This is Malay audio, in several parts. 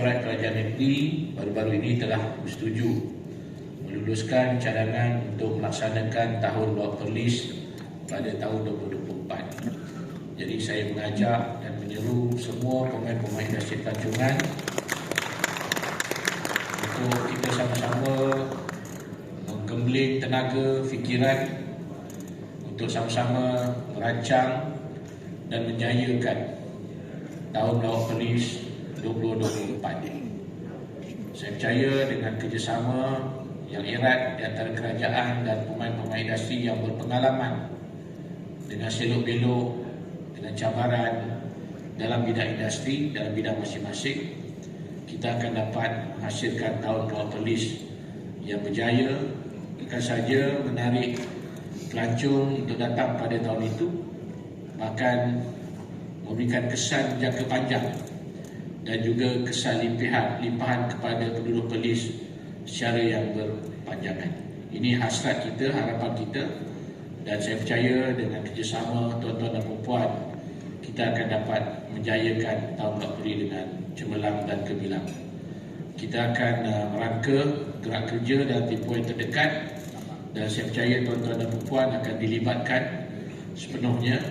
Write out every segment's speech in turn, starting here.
Inspektorat Kerajaan Negeri baru-baru ini telah bersetuju meluluskan cadangan untuk melaksanakan tahun law perlis pada tahun 2024. Jadi saya mengajak dan menyeru semua pemain-pemain industri pelancongan untuk kita sama-sama menggembling tenaga, fikiran untuk sama-sama merancang dan menjayakan tahun law perlis 2024. Saya percaya dengan kerjasama yang erat di antara kerajaan dan pemain-pemain industri yang berpengalaman dengan selok-belok, dengan cabaran dalam bidang industri, dalam bidang masing-masing, kita akan dapat menghasilkan tahun law perlis yang berjaya, bukan saja menarik pelancong untuk datang pada tahun itu, bahkan memberikan kesan jangka panjang dan juga kesan limpahan kepada penduduk Perlis secara yang berpanjangan. Ini hasrat kita, harapan kita, dan saya percaya dengan kerjasama tuan-tuan dan puan-puan kita akan dapat menjayakan tahun law perlis dengan cemerlang dan gemilang. Kita akan merangka gerak kerja dalam tempoh yang terdekat dan saya percaya tuan-tuan dan puan-puan akan dilibatkan sepenuhnya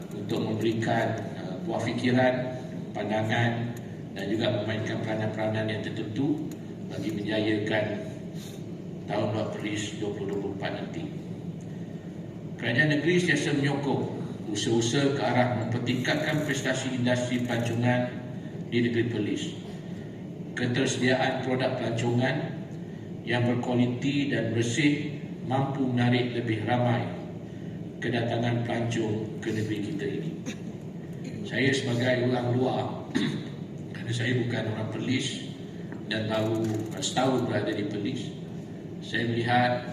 untuk memberikan buah fikiran, pandangan dan juga memainkan peranan-peranan yang tertentu bagi menjayakan tahun law perlis 2024 nanti. Kerajaan negeri sentiasa menyokong usaha-usaha ke arah mempertingkatkan prestasi industri pelancongan di negeri Perlis. Ketersediaan produk pelancongan yang berkualiti dan bersih mampu menarik lebih ramai kedatangan pelancong ke negeri kita ini. Saya sebagai orang luar, kerana saya bukan orang Perlis dan baru setahun berada di Perlis, saya melihat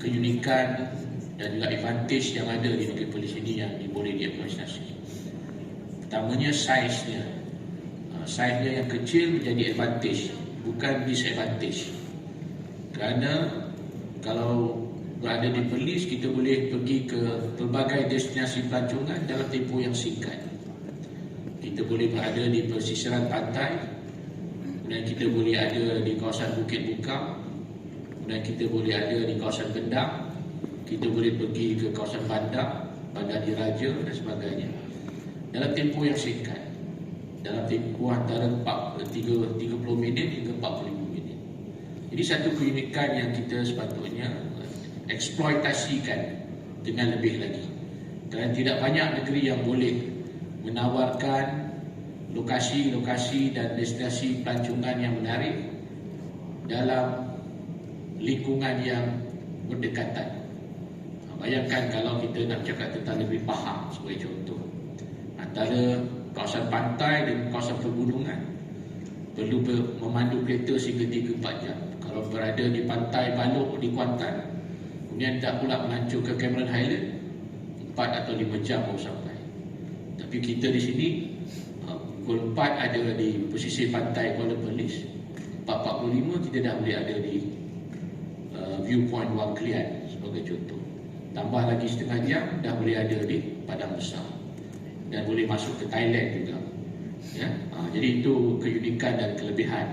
keunikan dan juga advantage yang ada di negeri Perlis ini yang boleh diapresiasi. Pertamanya saiznya. Saiznya yang kecil menjadi advantage, bukan disadvantage. Kerana kalau berada di Perlis, kita boleh pergi ke pelbagai destinasi pelancongan dalam tempoh yang singkat. Kita boleh berada di pesisiran pantai, kemudian kita boleh ada di kawasan Bukit Bukang, kemudian kita boleh ada di kawasan Kendang, kita boleh pergi ke kawasan Bandar, Bandar Diraja dan sebagainya. Dalam tempoh yang singkat, dalam tempoh antara 30 minit hingga 45 minit. Jadi satu keunikan yang kita sepatutnya eksploitasikan dengan lebih lagi. Kerana tidak banyak negeri yang boleh menawarkan lokasi-lokasi dan destinasi pelancongan yang menarik dalam lingkungan yang berdekatan. Bayangkan kalau kita nak cakap tentang lebih faham sebagai contoh, antara kawasan pantai dan kawasan pegunungan perlu memandu kereta sehingga 3-4 jam. Kalau berada di pantai Balok di Kuantan, kemudian tak pula melancong ke Cameron Highland, 4 atau 5 jam baru sampai. Tapi kita di sini pukul 4 ada di pesisir pantai Kuala Perlis, 4.45 kita dah boleh ada di viewpoint Wang Kelian sebagai contoh. Tambah lagi setengah jam dah boleh ada di Padang Besar dan boleh masuk ke Thailand juga. Ya? Jadi itu keunikan dan kelebihan.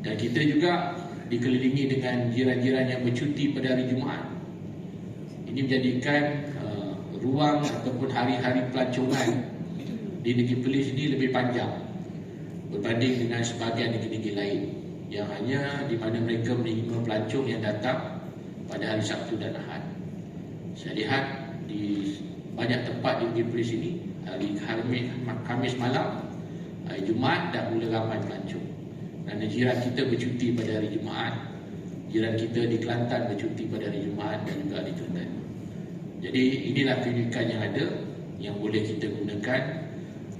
Dan kita juga dikelilingi dengan jiran-jiran yang bercuti pada hari Jumaat. Ini menjadikan ruang ataupun hari-hari pelancongan di negeri Perlis ini lebih panjang berbanding dengan sebahagian negeri-negeri lain yang hanya di mana mereka menerima pelancong yang datang pada hari Sabtu dan Ahad. Saya lihat di banyak tempat di negeri Perlis ini, hari Khamis malam, hari Jumaat dah mula ramai pelancong. Kerana jiran kita bercuti pada hari Jumaat, jiran kita di Kelantan bercuti pada hari Jumaat dan juga di Terengganu. Jadi inilah keunikan yang ada yang boleh kita gunakan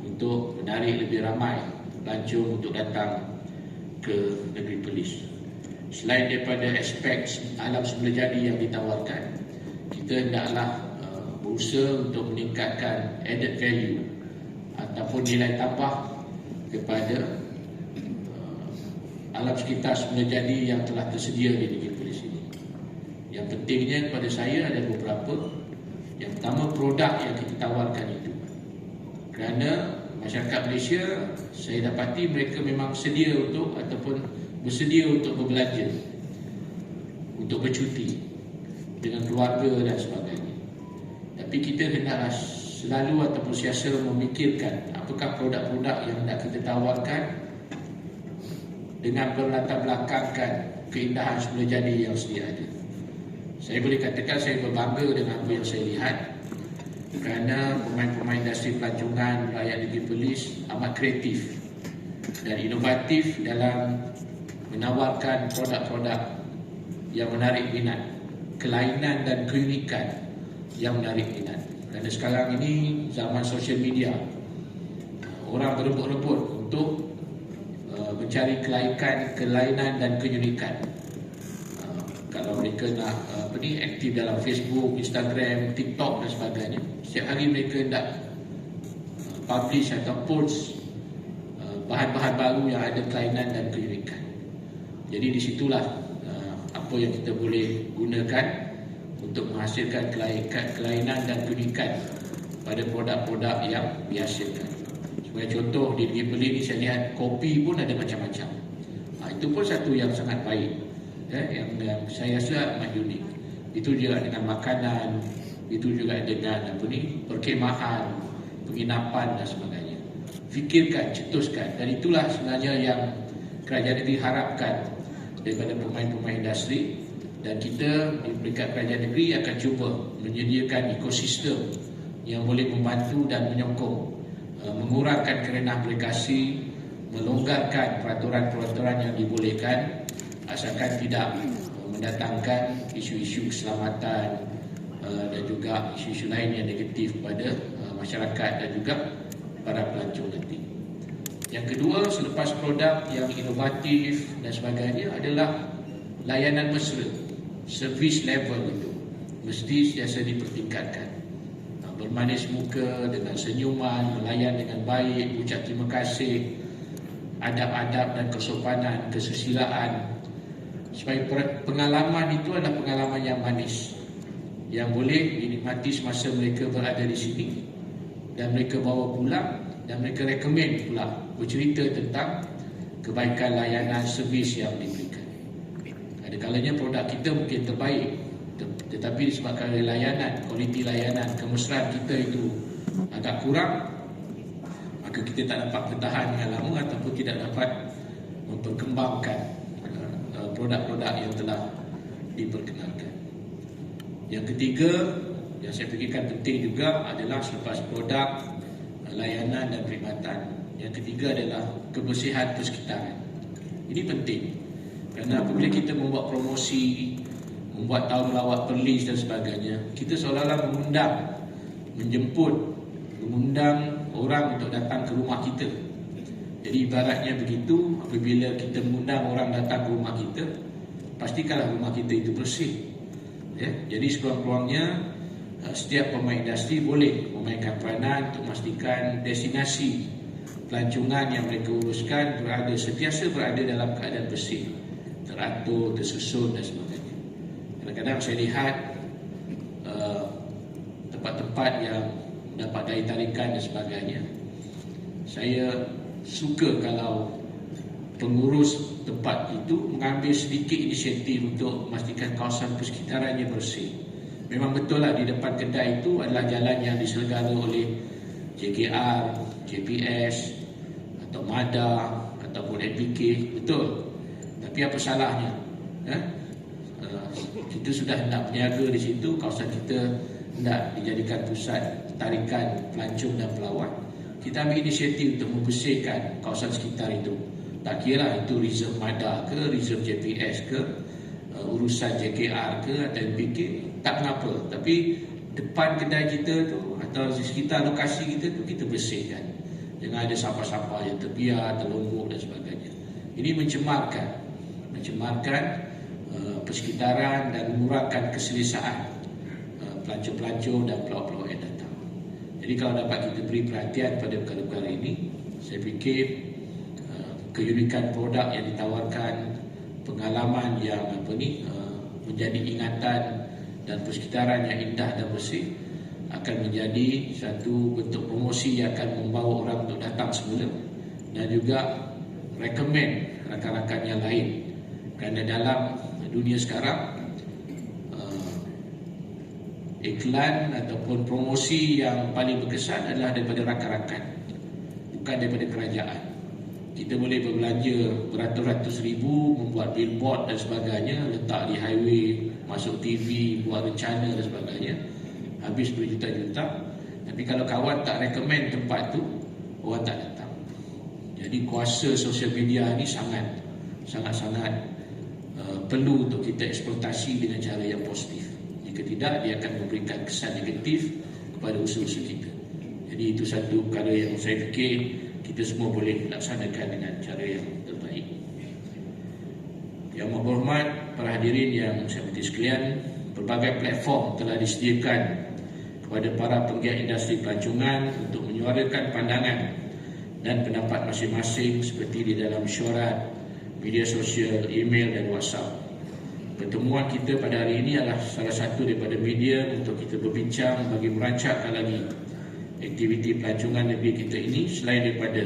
untuk menarik lebih ramai pelancong untuk datang ke negeri Perlis. Selain daripada aspek alam semula jadi yang ditawarkan, kita hendaklah berusaha untuk meningkatkan added value ataupun nilai tambah kepada alam sekitar semula jadi yang telah tersedia di negeri Perlis ini. Yang pentingnya kepada saya ada beberapa. Yang pertama, produk yang kita tawarkan itu. Kerana masyarakat Malaysia, saya dapati mereka memang sedia untuk ataupun bersedia untuk berbelanja, untuk bercuti dengan keluarga dan sebagainya. Tapi kita hendaklah selalu ataupun sentiasa memikirkan apakah produk-produk yang hendak kita tawarkan dengan berlatar belakangkan keindahan semula jadi yang sedia ada. Saya boleh katakan saya berbangga dengan apa yang saya lihat, kerana pemain-pemain industri pelancongan rakyat negeri Perlis amat kreatif dan inovatif dalam menawarkan produk-produk yang menarik minat, kelainan dan keunikan yang menarik minat. Kerana sekarang ini zaman sosial media, orang berebut-rebut untuk mencari kelainan dan keunikan. Kalau mereka nak aktif dalam Facebook, Instagram, TikTok dan sebagainya, setiap hari mereka hendak publish atau post bahan-bahan baru yang ada kelainan dan keunikan. Jadi di situlah apa yang kita boleh gunakan untuk menghasilkan kelainan dan keunikan pada produk-produk yang dihasilkan. Sebagai contoh, di negeri Perlis ni saya lihat kopi pun ada macam-macam. Itu pun satu yang sangat baik, yang saya rasa amat unik. Itu juga dengan makanan, itu juga dengan perkhemahan, penginapan dan sebagainya. Fikirkan, cetuskan, dan itulah sebenarnya yang kerajaan negeri harapkan daripada pemain-pemain industri. Dan kita di peringkat kerajaan negeri akan cuba menyediakan ekosistem yang boleh membantu dan menyokong, mengurangkan kerenah aplikasi, melonggarkan peraturan-peraturan yang dibolehkan, asalkan tidak mendatangkan isu-isu keselamatan dan juga isu-isu lain yang negatif kepada masyarakat dan juga para pelancong nanti. Yang kedua, selepas produk yang inovatif dan sebagainya adalah layanan mesra, service level itu mesti sentiasa dipertingkatkan. Bermanis muka dengan senyuman, melayan dengan baik, ucap terima kasih, adab-adab dan kesopanan, kesusilaan, supaya pengalaman itu adalah pengalaman yang manis yang boleh dinikmati semasa mereka berada di sini, dan mereka bawa pulang dan mereka rekomen pula bercerita tentang kebaikan layanan servis yang diberikan. Ada kalanya produk kita mungkin terbaik, tetapi disebabkan oleh layanan, kualiti layanan, kemesraan kita itu agak kurang, maka kita tak dapat bertahan dengan lama ataupun tidak dapat memperkembangkan produk-produk yang telah diperkenalkan. Yang ketiga, yang saya fikirkan penting juga adalah selepas produk, layanan dan perkhidmatan, yang ketiga adalah kebersihan persekitaran. Ini penting, kerana apabila kita membuat promosi, membuat tahun lawat Perlis dan sebagainya, kita seolah-olah mengundang orang untuk datang ke rumah kita. Jadi ibaratnya begitu, apabila kita mengundang orang datang ke rumah kita, pastikanlah rumah kita itu bersih. Jadi sekurang-kurangnya setiap pemain industri boleh memainkan peranan untuk memastikan destinasi pelancongan yang mereka uruskan sentiasa berada dalam keadaan bersih, teratur, tersusun dan sebagainya. Kadang-kadang saya lihat tempat-tempat yang dapat daya tarikan dan sebagainya, saya suka kalau pengurus tempat itu mengambil sedikit inisiatif untuk memastikan kawasan persekitarannya bersih. Memang betul lah di depan kedai itu adalah jalan yang diselenggara oleh JKR, JPS atau MADA ataupun MPK, betul. Tapi apa salahnya? Kita sudah hendak berniaga di situ, kawasan kita hendak dijadikan pusat tarikan pelancong dan pelawat. Kita ambil inisiatif untuk membersihkan kawasan sekitar itu. Tak kira itu reserve MADA ke, reserve JPS ke, urusan JKR ke atau MPK, tak mengapa. Tapi depan kedai kita tu atau di sekitar lokasi kita tu kita bersihkan. Jangan ada sampah-sampah yang terbiar, terlombok dan sebagainya. Ini mencemarkan persekitaran dan mengurangkan keselesaan pelancong-pelancong dan pelawat-pelawat yang datang. Jadi kalau dapat kita beri perhatian pada perkara-perkara ini, saya fikir keunikan produk yang ditawarkan, pengalaman yang menjadi ingatan dan persekitaran yang indah dan bersih akan menjadi satu bentuk promosi yang akan membawa orang untuk datang semula dan juga recommend rakan-rakan yang lain. Kerana dalam dunia sekarang iklan ataupun promosi yang paling berkesan adalah daripada rakan-rakan, bukan daripada kerajaan. Kita boleh berbelanja beratus-ratus ribu, membuat billboard dan sebagainya, letak di highway, masuk TV, buat rencana dan sebagainya, habis berjuta-juta. Tapi kalau kawan tak recommend tempat tu, orang tak datang. Jadi kuasa sosial media ni sangat-sangat perlu untuk kita eksploitasi dengan cara yang positif. Jika tidak, dia akan memberikan kesan negatif kepada usaha-usaha kita. Jadi itu satu perkara yang saya fikir kita semua boleh laksanakan dengan cara yang terbaik. Yang berhormat para hadirin yang saya hormati sekalian, berbagai platform telah disediakan kepada para penggiat industri pelancongan untuk menyuarakan pandangan dan pendapat masing-masing seperti di dalam mesyuarat, media sosial, email dan WhatsApp. Pertemuan kita pada hari ini adalah salah satu daripada media untuk kita berbincang bagi merancangkan lagi aktiviti pelancongan negeri kita ini selain daripada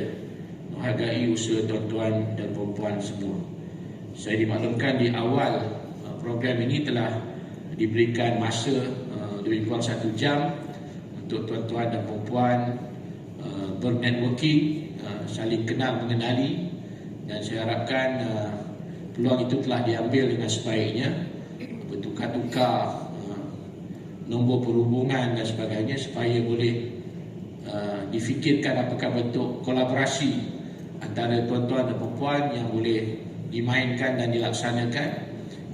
menghargai usaha tuan-tuan dan perempuan semua. Saya dimaklumkan di awal program ini telah diberikan masa lebih kurang 1 jam untuk tuan-tuan dan perempuan bernetworking, saling kenal mengenali, dan saya harapkan peluang itu telah diambil dengan sebaiknya, bertukar-tukar nombor perhubungan dan sebagainya supaya boleh difikirkan apakah bentuk kolaborasi antara tuan-tuan dan perempuan yang boleh dimainkan dan dilaksanakan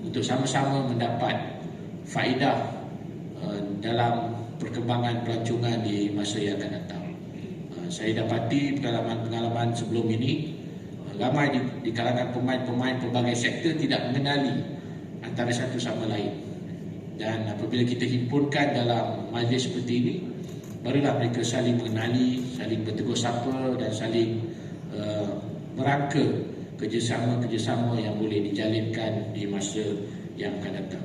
untuk sama-sama mendapat faedah dalam perkembangan pelancongan di masa yang akan datang. Saya dapati pengalaman-pengalaman sebelum ini, ramai di kalangan pemain-pemain pelbagai sektor tidak mengenali antara satu sama lain. Dan apabila kita himpunkan dalam majlis seperti ini, barulah mereka saling mengenali, saling bertegur sapa dan saling merangka kerjasama-kerjasama yang boleh dijalinkan di masa yang akan datang.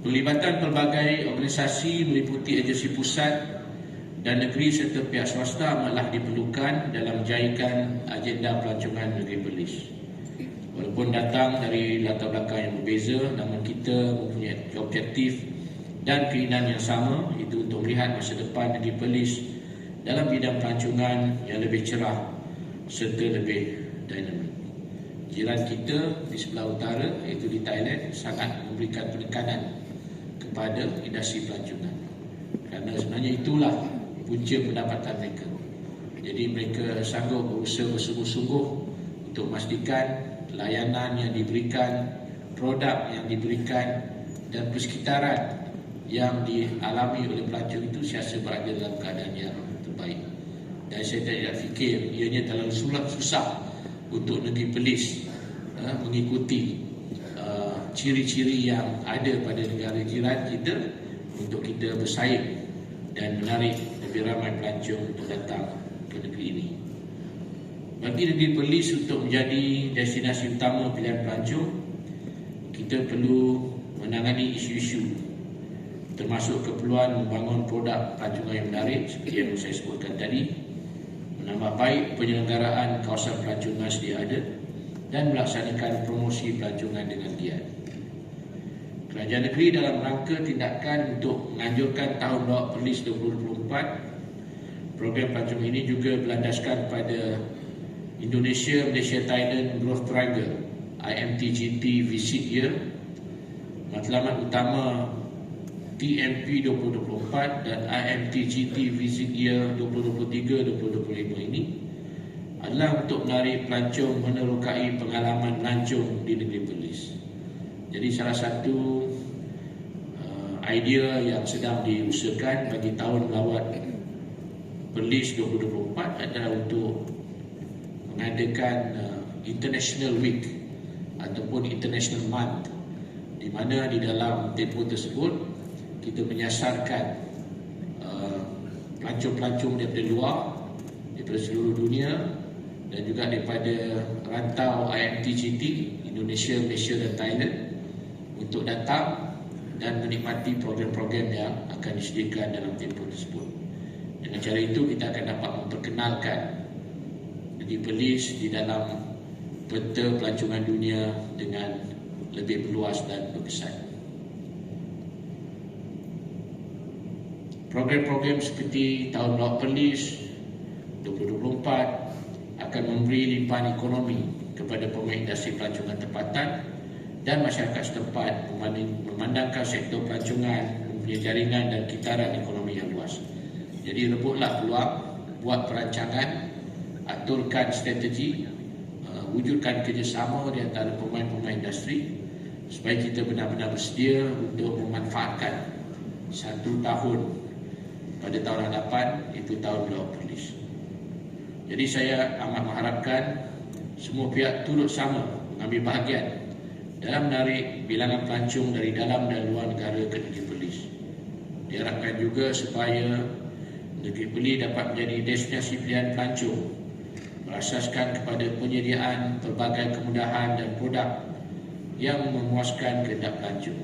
Pelibatan pelbagai organisasi meliputi agensi pusat dan negeri serta pihak swasta amatlah diperlukan dalam menjayakan agenda pelancongan negeri Perlis. Walaupun datang dari latar belakang yang berbeza, namun kita mempunyai objektif dan keinginan yang sama, iaitu untuk melihat masa depan negeri Perlis dalam bidang pelancongan yang lebih cerah serta lebih dinamik. Jiran kita di sebelah utara, iaitu di Thailand, sangat memberikan penekanan kepada industri pelancongan. Kerana sebenarnya itulah punca pendapatan mereka. Jadi mereka sanggup berusaha bersungguh-sungguh untuk memastikan layanan yang diberikan, produk yang diberikan dan persekitaran yang dialami oleh pelancong itu siasa berada dalam keadaan yang terbaik. Dan saya tidak fikir ianya terlalu susah untuk negeri Perlis mengikuti ciri-ciri yang ada pada negara jiran kita untuk kita bersaing dan menarik lebih ramai pelancong untuk datang ke negeri ini. Bagi negeri Perlis untuk menjadi destinasi utama pilihan pelancong, kita perlu menangani isu-isu termasuk keperluan membangun produk pelancongan yang menarik seperti yang saya sebutkan tadi, menambah baik penyelenggaraan kawasan pelancongan sedia ada dan melaksanakan promosi pelancongan dengan giat. Kerajaan negeri dalam rangka tindakan untuk menganjurkan Tahun Lawak Perlis 2024, program pelancongan ini juga berlandaskan pada Indonesia, Malaysia, Thailand Growth Triangle IMTGT Visit Year. Matlamat utama TMP 2024 dan IMTGT Visit Year 2023-2025 ini adalah untuk menarik pelancong menerokai pengalaman melancong di negeri Perlis. Jadi salah satu idea yang sedang diusahakan bagi Tahun Lawak Perlis 2024 adalah untuk mengadakan International Week ataupun International Month, di mana di dalam tempoh tersebut kita menyasarkan pelancong-pelancong daripada luar, daripada seluruh dunia dan juga daripada rantau IMTGT Indonesia, Malaysia dan Thailand untuk datang dan menikmati program-program yang akan disediakan dalam tempoh tersebut. Dengan cara itu kita akan dapat memperkenalkan negeri Perlis di dalam peta pelancongan dunia dengan lebih luas dan berkesan. Program-program seperti Tahun Laut Perlis 2024 akan memberi limpahan ekonomi kepada pemain industri pelancongan tempatan dan masyarakat setempat, memandangkan sektor pelancongan mempunyai jaringan dan kitaran ekonomi yang luas. Jadi rebutlah peluang, buat perancangan, aturkan strategi, wujudkan kerjasama di antara pemain-pemain industri supaya kita benar-benar bersedia untuk memanfaatkan 1 tahun pada tahun hadapan, iaitu Tahun Laut Perlis. Jadi saya amat mengharapkan semua pihak turut sama mengambil bahagian dalam menarik bilangan pelancong dari dalam dan luar negara ke negeri Perlis. Diharapkan juga supaya negeri Perlis dapat menjadi destinasi pilihan pelancong berasaskan kepada penyediaan pelbagai kemudahan dan produk yang memuaskan kehendak pelancong.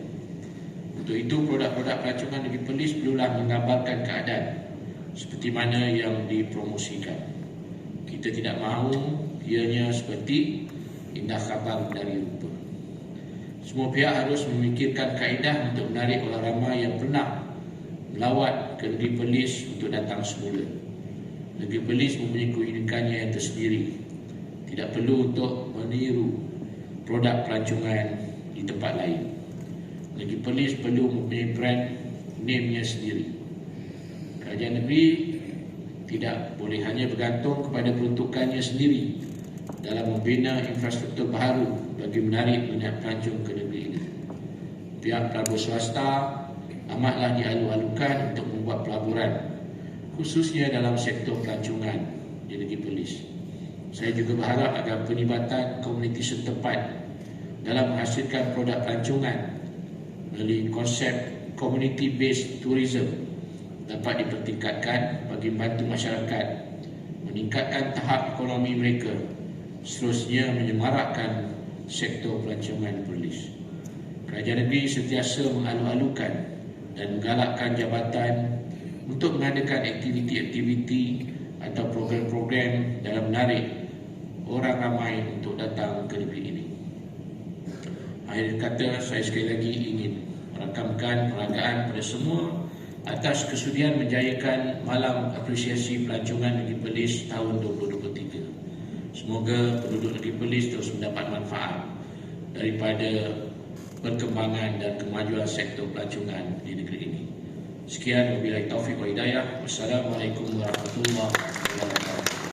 Untuk itu, produk-produk pelancongan negeri Perlis perlulah menggambarkan keadaan seperti mana yang dipromosikan. Kita tidak mahu ianya seperti indah khabar dari rupa. Semua pihak harus memikirkan kaedah untuk menarik orang ramai yang pernah melawat ke negeri Perlis untuk datang semula. Negeri Perlis mempunyai keunikannya yang tersendiri. Tidak perlu untuk meniru produk pelancongan di tempat lain. Negeri Perlis perlu mempunyai brand name-nya sendiri. Kerajaan negeri tidak boleh hanya bergantung kepada peruntukannya sendiri dalam membina infrastruktur baru bagi menarik minat pelancong ke negeri ini. Pihak pelabur swasta amatlah dialu-alukan untuk membuat pelaburan, khususnya dalam sektor pelancongan di negeri Perlis. Saya juga berharap agar penlibatan komuniti setempat dalam menghasilkan produk pelancongan melalui konsep community-based tourism dapat dipertingkatkan bagi membantu masyarakat meningkatkan tahap ekonomi mereka, seterusnya menyemarakkan sektor pelancongan Perlis. Kerajaan negeri sentiasa mengalu-alukan dan menggalakkan jabatan untuk mengadakan aktiviti-aktiviti atau program-program dalam menarik orang ramai untuk datang ke negeri ini. Akhir kata, saya sekali lagi ingin merakamkan penghargaan pada semua atas kesudian menjayakan Malam Apresiasi Pelancongan Negeri Perlis tahun 2023. Semoga penduduk negeri Perlis terus mendapat manfaat daripada perkembangan dan kemajuan sektor pelancongan di negeri ini. Sekian, wabillahi taufiq wa hidayah. Wassalamualaikum warahmatullahi wabarakatuh.